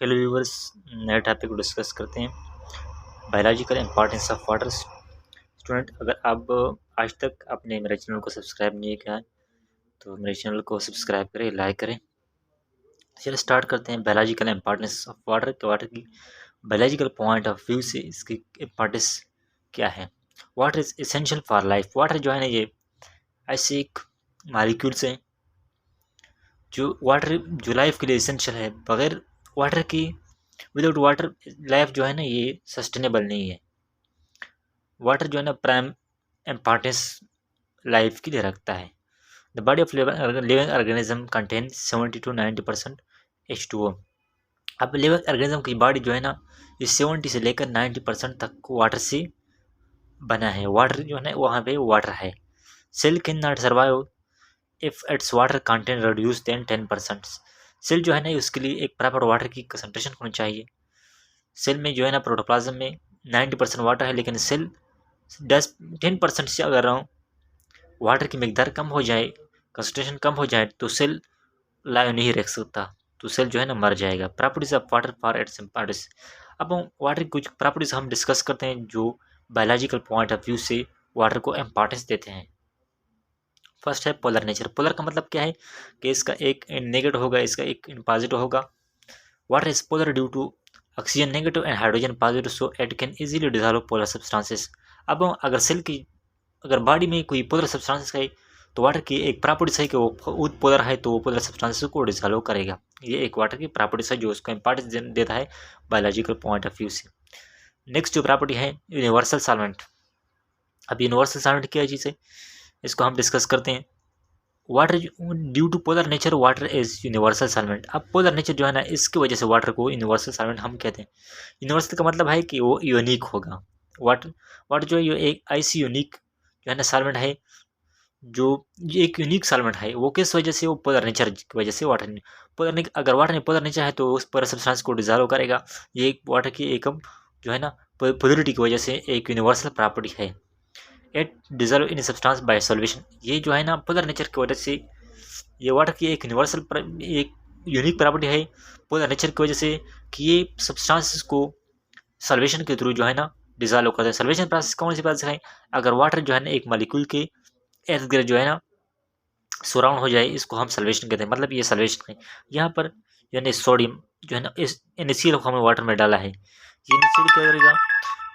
Hello viewers, नए topic को discuss करते हैं। Biological importance of water. Student, अगर आप आज तक आपने मेरे चैनल को सब्सक्राइब नहीं किया है तो मेरे चैनल को सब्सक्राइब करें, लाइक करें। चलिए स्टार्ट करते हैं। बायोलॉजिकल इंपॉर्टेंस ऑफ वाटर की बायोलॉजिकल पॉइंट ऑफ व्यू से इसकी इम्पॉर्टेंस क्या है। Water is essential for life. Water जो है ना, ये ऐसे एक मालिक्यूल्स हैं जो लाइफ के लिए एसेंशियल है। बगैर वाटर की, विदाउट वाटर लाइफ जो है ना, ये सस्टेनेबल नहीं है। वाटर जो है ना, प्राइम इम्पॉर्टेंस लाइफ के लिए रखता है। The body of living organism contain 70 to 90% H2O। अब लिविंग ऑर्गेनिज्म की बॉडी जो है ना, ये 70 से लेकर 90% तक वाटर से बना है। वाटर जो है ना, वहाँ पे वाटर है। Cell can not survive if its water content reduce then 10%। Cell जो है ना, उसके लिए एक प्रॉपर वाटर की कंसंट्रेशन होनी चाहिए। सेल में जो है ना, प्रोटोप्लाज्म में 90% वाटर है, लेकिन सेल 10% से अगर वाटर की मिकदार कम हो जाए, कंसंट्रेशन कम हो जाए, तो सेल लाइव नहीं रख सकता, तो सेल जो है ना मर जाएगा। Properties of water for its importance. अब हम वाटर की कुछ प्रॉपर्टीज हम डिस्कस करते हैं जो बायोलॉजिकल पॉइंट ऑफ व्यू से वाटर को इम्पॉर्टेंस देते हैं। फर्स्ट है पोलर नेचर। पोलर का मतलब क्या है कि इसका एक नेगेटिव होगा, इसका एक पॉजिटिव होगा। Water is polar due to oxygen negative and hydrogen positive, so it can easily dissolve polar substances. अब अगर सेल की, अगर बॉडी में कोई पोलर सब्सटेंसेस है, तो वाटर की एक प्रॉपर्टीज है कि वो पोलर है, तो वो पोलर सब्सटेंसेस को डिसॉल्व करेगा। ये एक वाटर की प्रॉपर्टीज है जो उसको इंपॉर्टेंस देता है बायोलॉजिकल पॉइंट ऑफ व्यू से। नेक्स्ट जो प्रॉपर्टी है यूनिवर्सल सॉल्वेंट। अब यूनिवर्सल सॉल्वेंट क्या चीज़ है, इसको हम डिस्कस करते हैं। Water due to polar nature water is universal solvent. अब पोलर नेचर जो है ना, इसकी वजह से वाटर को यूनिवर्सल सॉल्वेंट हम कहते हैं। यूनिवर्सल का मतलब है कि वो यूनिक होगा। वाटर वाटर जो है, ये एक ऐसी यूनिक जो है ना सॉल्वेंट है, जो ये एक यूनिक सॉल्वेंट है। वो किस वजह से, वो पोलर नेचर की वजह से। अगर वाटर में पोलर नेचर है तो उस पोलर सब्सटेंस को डिजॉल्व करेगा। ये एक वाटर की एक जो है ना पोलरिटी की वजह से एक यूनिवर्सल प्रॉपर्टी है। It dissolve in substance by solvation. ये जो है ना पोलर नेचर की वजह से, ये वाटर की एक एक यूनिक प्रॉपर्टी है पोलर नेचर की वजह से, कि ये सब्सटेंसेस को सॉल्वेशन के थ्रू जो है ना डिजॉल्व करता है। सॉल्वेशन प्रोसेस कौन सी प्रोसेस है, अगर वाटर जो है ना एक मॉलिक्यूल के इर्द गिर्द जो है ना सराउंड हो जाए, इसको हम सॉल्वेशन कहते हैं। मतलब ये सॉल्वेशन है। यहाँ पर जो है सोडियम जो है ना, इस इनिशियल हमें वाटर में डाला है, ये इनिशियल क्या करेगा,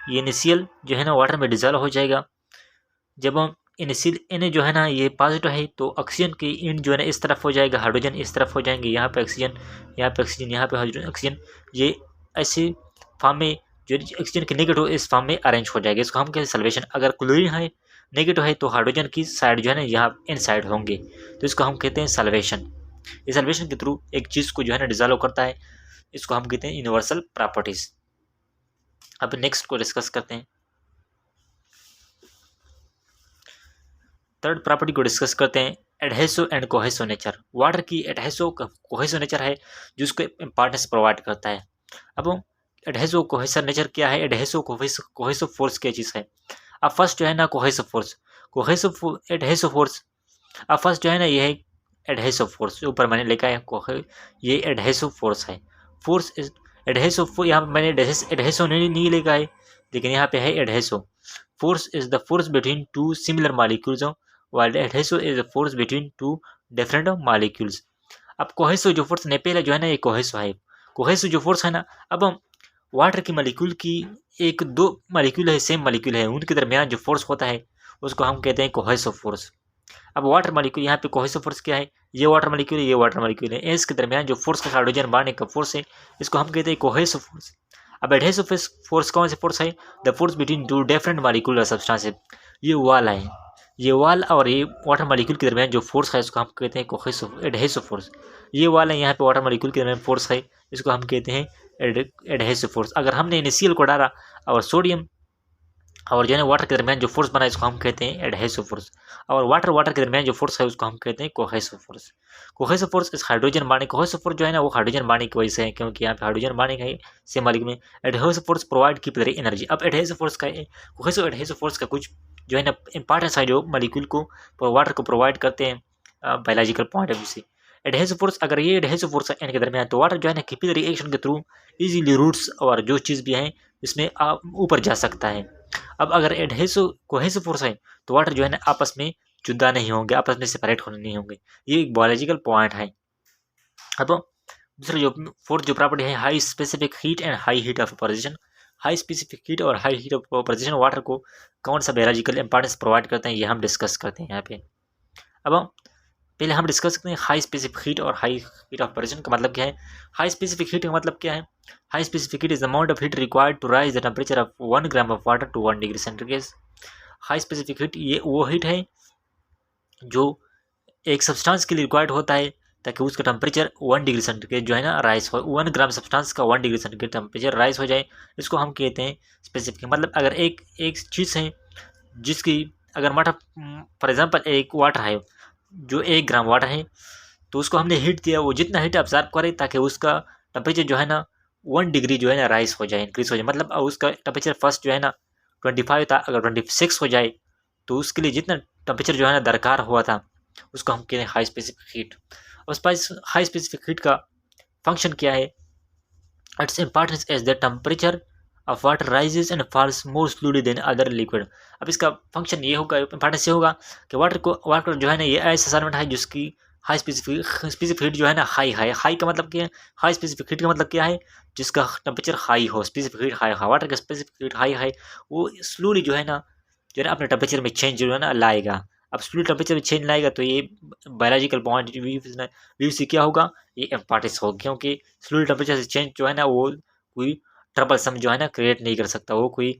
ये इनिशियल जो है ना वाटर में डिजॉल्व हो जाएगा। जब हम इनिशियल इन जो है ना ये पॉजिटिव है, तो ऑक्सीजन की इन जो है ना इस तरफ हो जाएगा, हाइड्रोजन इस तरफ हो जाएंगे। यहाँ पे ऑक्सीजन, यहाँ पे ऑक्सीजन, यहाँ पे हाइड्रोजन, ऑक्सीजन, ये ऐसे फॉर्म में जो ऑक्सीजन के नेगेटिव इस फॉर्म में अरेंज हो जाएगा। इसको हम कहते हैं सल्वेशन। अगर क्लोरीन है नेगेटिव है, तो हाइड्रोजन की साइड जो है ना यहाँ इन साइड होंगे, तो इसको हम कहते हैं सल्वेशन। इस सल्वेशन के थ्रू एक चीज़ को जो है ना डिजॉल्व करता है, इसको हम कहते हैं यूनिवर्सल प्रॉपर्टीज। अब नेक्स्ट को डिस्कस करते हैं। थर्ड प्रॉपर्टी को डिस्कस करते हैं, adhesive and cohesive nature. Water की एडहेसिव कोहेसिव नेचर है जो उसको इंपॉर्टेंस प्रोवाइड करता है। अब एडहेसिव कोहेसिव नेचर क्या है, एडहेसिव कोहेसिव फोर्स क्या चीज़ है। अब फर्स्ट जो है ना cohesive force, cohesive adhesive force. अब फर्स्ट जो है ना ये है एडहेसिव फोर्स, ऊपर मैंने लिखा है ये एडहेसिव फोर्स है। फोर्स इज एडहेसिव, यहाँ पर मैंने एडहेसिव नहीं लिखा है, लेकिन यहाँ पे है adhesive. Force is the force between two similar molecules, while adhesive is a force between two different molecules। अब कोहेसिव जो फोर्स ने पहले जो है ना ये कोहेसिव है। कोहेसिव जो फोर्स है ना, अब हम वाटर की मॉलिक्यूल की एक दो मॉलिक्यूल है, सेम मॉलिक्यूल है, उनके दरमियान जो फोर्स होता है उसको हम कहते हैं कोहेसिव फोर्स। अब वाटर मॉलिक्यूल, यहाँ पे कोहेसिव फोर्स क्या है, ये वाटर मॉलिक्यूल है, ये वाटर मॉलिक्यूल है, इसके दरमियान जो फोर्स का हाइड्रोजन बांधने का फोर्स है, इसको हम कहते हैं कोहेसिव फोर्स। अब एडहेसिव फोर्स कौन सा फोर्स है, the force between two different molecular substance. ये वाल है, ये वाल और ये वाटर मॉलिक्यूल के दरमियान जो फोर्स है इसको हम कहते हैं कोहेसिव एडहेसिव फोर्स। ये वाल है, यहाँ पे वाटर मॉलिक्यूल के दरमियान फोर्स है, इसको हम कहते हैं एडहेसिव फोर्स। अगर हमने इनिशियल को डाला और सोडियम और जो है वाटर के दरमियान जो फोर्स बना इसको हम कहते हैं एडहेसिव फोर्स। और वाटर के दरमियान जो फोर्स है उसको हम कहते हैं कोहेसिव फोर्स। कोहेसिव फोर्स इस हाइड्रोजन बांडिंग, कोहेसिव फोर्स जो है ना वो हाइड्रोजन बांडिंग की वजह से है, क्योंकि यहाँ पे हाइड्रोजन बांडिंग है सेम मॉलिक्यूल में। एडहेसिव फोर्स प्रोवाइड की वेरी एनर्जी। अब एडहेसिव फोर्स का, कोहेसिव एडहेसिव फोर्स का कुछ जो है ना इंपॉर्टेंस है जो मॉलिक्यूल को वाटर को प्रोवाइड करते हैं बायोलॉजिकल पॉइंट ऑफ व्यू से। एडहेसिव फोर्स, अगर ये एडहेसिव फोर्स है इनके दरमियान, तो वाटर जो है ना कैपिलरी रिएक्शन के थ्रू इजीली रूट्स और जो चीज़ भी है इसमें आप ऊपर जा सकता है। अब अगर एडहेसिव कोहेसिव फोर्स है तो वाटर जो है ना आपस में जुदा नहीं होंगे, आपस में सेपरेट होने नहीं होंगे। ये एक बायोलॉजिकल पॉइंट है। अब दूसरा जो फोर्थ जो प्रॉपर्टी है, high specific heat and high heat of position. High specific heat और high heat of position water को कौन सा बायोलॉजिकल इंपॉर्टेंस प्रोवाइड करते हैं, ये हम डिस्कस करते हैं यहाँ पे। अब पहले हम डिस्कस करते हैं हाई स्पेसिफिक हीट और हाई हीट ऑफ पोजिशन का मतलब क्या है। हाई स्पेसिफिक हीट का मतलब क्या है? High specific heat is the amount of heat required to raise the temperature of 1 gram of water to 1 degree centigrade. High specific heat ये वो हीट है जो एक सब्सटेंस के लिए रिक्वायर्ड होता है ताकि उसका टेम्परेचर 1 डिग्री सेंटीग्रेड जो है ना राइज हो, 1 ग्राम सब्सटेंस का 1 डिग्री सेंटीग्रेड टेम्परेचर राइज हो जाए, इसको हम कहते हैं स्पेसिफिक। मतलब अगर एक एक चीज़ है जिसकी अगर वाटर फॉर एग्जांपल एक वाटर है जो 1 ग्राम वाटर है, तो उसको हमने हीट दिया, वो जितना हीट ऑब्जर्व करे ताकि उसका टेम्परेचर जो है ना 1 डिग्री जो है ना राइज हो जाए, इंक्रीज हो जाए। मतलब उसका टेम्परेचर फर्स्ट जो है ना 25 था, अगर 26 हो जाए तो उसके लिए जितना टेम्परेचर जो है ना दरकार हुआ था उसको हम कहते हैं हाई स्पेसिफिक हीट। उस हाई स्पेसिफिक हीट का फंक्शन क्या है? Its importance as the temperature of water raises and falls more slowly than other liquid. अब इसका फंक्शन ये होगा, इंपॉर्टेंस ये होगा कि वाटर जो है ना ये ऐसा सॉल्वेंट है जिसकी हाई स्पेसिफिक हीट जो है ना हाई का मतलब क्या है? हाई स्पेसिफिक हीट का मतलब क्या है? जिसका टेम्परेचर हाई हो, स्पेसिफिक हीट हाई हो। वाटर का स्पेसिफिक हीट हाई है, वो स्लोली जो है ना अपने टेम्परेचर में चेंज जो है ना लाएगा। अब स्लोली टेम्परेचर में चेंज लाएगा तो ये बायोलॉजिकल पॉइंट व्यू से क्या होगा, ये इम्पॉर्टेंस होगा, क्योंकि स्लोली टेम्परेचर से चेंज जो है ना वो कोई ट्रबल सम जो है ना क्रिएट नहीं कर सकता, वो कोई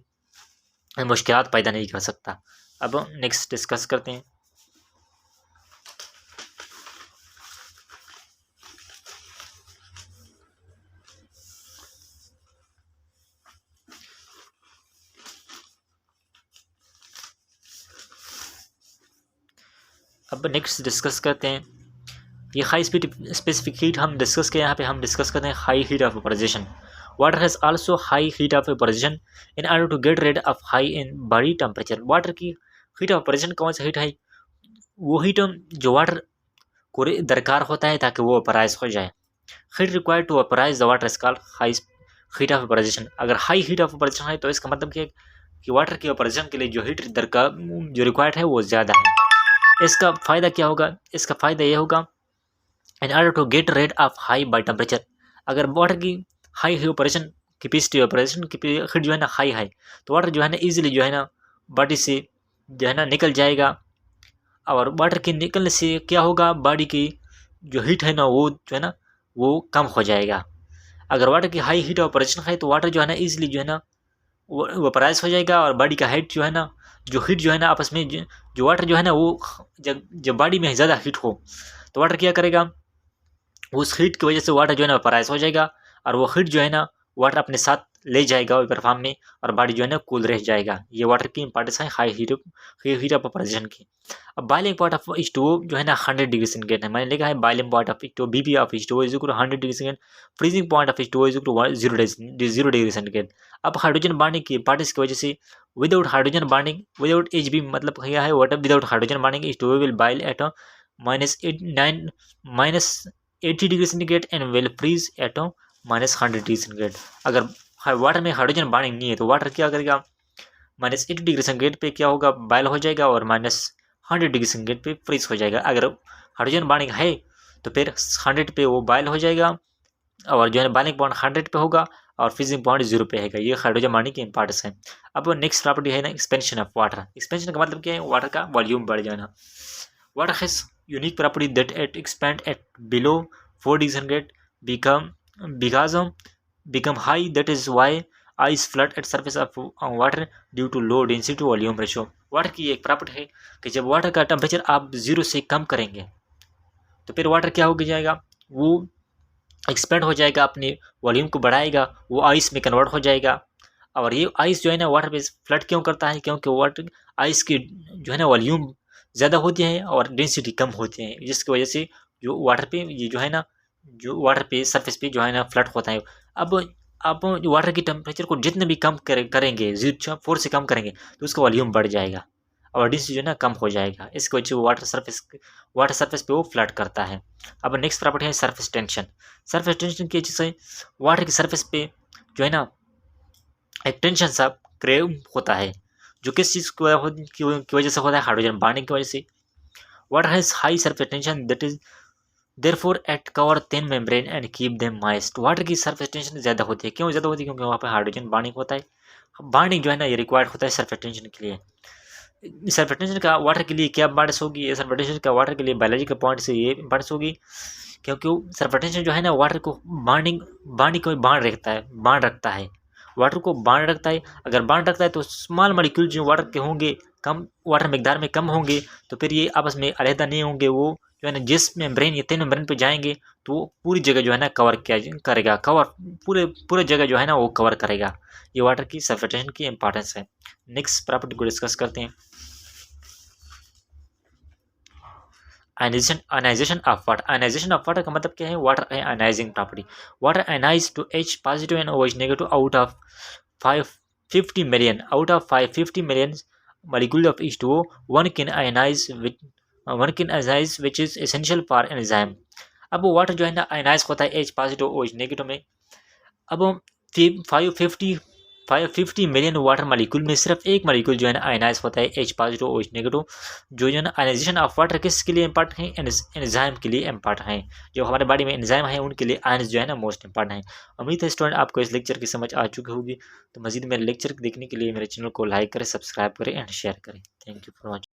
मुश्किलात पैदा नहीं कर सकता। अब नेक्स्ट डिस्कस करते हैं। अब नेक्स्ट डिस्कस करते हैं ये हाई स्पेसिफिक हीट हम डिस्कस किया, यहाँ पे हम डिस्कस करते हैं high heat of vaporisation. Water has also high heat of vaporisation in order to get rid of high in body temperature. Water की हीट ऑफ वेपोराइजेशन कौन सा हीट है? वो हीट जो वाटर को दरकार होता है ताकि वो वेपोराइज हो जाए। Heat required to vaporise the water is called high heat of vaporisation. अगर हाई हीट ऑफ वेपोराइजेशन है तो इसका मतलब क्या है कि वाटर की वेपोराइजेशन के लिए जो हीट दरकार जो रिक्वायर्ड है वो ज़्यादा है। इसका फ़ायदा क्या होगा? इसका फ़ायदा ये होगा in order to get rid of high by temperature. अगर वाटर की हाई ऑपरेशन कैपेसिटी ऑपरेशन की हीट जो है ना हाई है तो वाटर जो है ना इजीली जो है ना बॉडी से जो है ना निकल जाएगा, और वाटर के निकलने से क्या होगा, बॉडी की जो हीट है ना वो जो है ना वो कम हो जाएगा। अगर वाटर की हाई हीट ऑपरेशन है तो वाटर जो है ना इजीली जो है ना वो वेपोराइज हो जाएगा, और बॉडी का हीट जो है ना जो हीट जो है ना आपस में जो वाटर जो है ना वो जब बॉडी में ज़्यादा हीट हो तो वाटर क्या करेगा, उस हीट की वजह से वाटर जो है ना वेपोराइज हो जाएगा, और वो हीट जो है ना वाटर अपने साथ ले जाएगा वेपर फॉर्म में, और बॉडी जो है ना कूल रह जाएगा। ये वाटर की इंपॉर्टेंस है हाई हीट ऑफ वेपोराइजेशन की। अब बॉइलिंग पॉइंट ऑफ H2O जो है ना 100 डिग्री सेंटीग्रेड है। मैंने लिखा है boiling point of H2O BP of H2O is equal to 100 degree centigrade, freezing point of H2O is equal to 0 degree centigrade. अब हाइड्रोजन बॉन्डिंग की इंपॉर्टेंस की वजह से without hydrogen bonding without Hb मतलब क्या है, water without hydrogen bonding H2O will boil at -80 degree centigrade and will freeze at -100 degree centigrade. अगर water में हाइड्रोजन बॉन्डिंग नहीं है तो वाटर क्या करेगा, -80 डिग्री सेंटीग्रेड पे क्या होगा, बॉयल हो जाएगा, और -100 डिग्री सेंटीग्रेड पे फ्रीज हो जाएगा। अगर हाइड्रोजन बॉन्डिंग है तो फिर 100 पे वो बॉयल हो जाएगा, और जो है बॉइलिंग पॉइंट 100 पे होगा, और फ्रीजिंग पॉइंट 0 पे है। ये हाइड्रोजन बॉन्डिंग की इंपॉर्टेंस है। अब नेक्स्ट प्रॉपर्टी है ना एक्सपेंशन ऑफ वाटर। एक्सपेंशन का मतलब क्या है, वाटर का वॉल्यूम बढ़ जाना। Water has unique property that it expand at below 4 degree centigrade become high. That is why ice flood at surface of water due to low density volume ratio. Water की एक property है कि जब water का temperature आप 0 से कम करेंगे तो फिर वाटर क्या हो जाएगा, वो एक्सपेंड हो जाएगा, अपने वॉल्यूम को बढ़ाएगा, वो आइस में कन्वर्ट हो जाएगा। और ये आइस जो है ना वाटर पे फ्लड क्यों करता है, क्योंकि वाटर आइस की जो है ना वॉल्यूम ज़्यादा होती है और डेंसिटी कम होती है, जिसकी वजह से जो वाटर पे ये जो है ना जो वाटर पे सरफेस पे जो है ना फ्लड होता है। अब आप वाटर की टेम्परेचर को जितने भी कम करेंगे 0.4 से कम करेंगे तो उसका वॉल्यूम बढ़ जाएगा। और डेंसिटी जो है ना कम हो जाएगा। इसकी वजह से वाटर सरफेस पे वो फ्लड करता है। अब नेक्स्ट प्रॉपर्टी है सरफेस टेंशन। सरफेस टेंशन की वजह से वाटर की सरफेस पे जो है ना एक टेंशन सा क्रिएट होता है, जो किस चीज़ की वजह से होता है, हाइड्रोजन बॉन्डिंग की वजह से। Water has high surface tension that is therefore it cover thin membrane and keep them moist. Water की सरफेस टेंशन ज़्यादा होती है, क्यों ज़्यादा होती है? क्योंकि वहाँ पे हाइड्रोजन बॉन्डिंग होता है। बॉन्डिंग जो है ना ये रिक्वायर्ड होता है सरफेस टेंशन के लिए। सरफेस टेंशन का वाटर के लिए क्या इंपॉर्टेंस होगी? सरफेस टेंशन का वाटर के लिए बायोलॉजी के पॉइंट से ये इंपॉर्टेंस होगी, क्योंकि सरफेस टेंशन जो है ना वाटर को बॉन्डिंग को बांध रखता है, वाटर को बांध रखता है। अगर बांध रखता है तो स्मॉल मॉलिक्यूल जो वाटर के होंगे, कम वाटर मिकदार में कम होंगे, तो फिर ये आपस में अलहदा नहीं होंगे। वो जो है ना जिस मेम्ब्रेन या थिन मेम्ब्रेन पे जाएंगे तो वो पूरी जगह जो है ना करेगा, पूरे पूरे जगह जो है ना वो कवर करेगा। ये वाटर की सरफेस टेंशन की इंपॉर्टेंस है। नेक्स्ट प्रॉपर्टी को डिस्कस करते हैं। Ionisation of water. Ionisation of water का मतलब क्या है? वाटर है ionising property. Water ionise to H positive and OH negative out of 550 million molecule of H2O, one can ionize which is essential for enzyme। अब water जो है ना ionise होता है H पॉजिटिव OH नेगेटिव में। अब 550 million water molecule में सिर्फ एक मालिक्यूल जो है ना आयनाइज होता है H पॉजिटिव OH नेगेटिव। जो है ना आयनाइजेशन ऑफ वाटर किसके लिए इंपॉर्टेंट है? एंजाइम के लिए इंपॉर्टेंट है। जो हमारे बॉडी में एंजाइम है उनके लिए आयन्स जो है ना मोस्ट इंपॉर्टेंट है। उम्मीद है स्टूडेंट आपको इस लेक्चर की समझ आ चुकी होगी। तो मजीद मेरे लेक्चर देखने के लिए मेरे चैनल को लाइक करें, सब्सक्राइब करें एंड शेयर करें। Thank you for watching.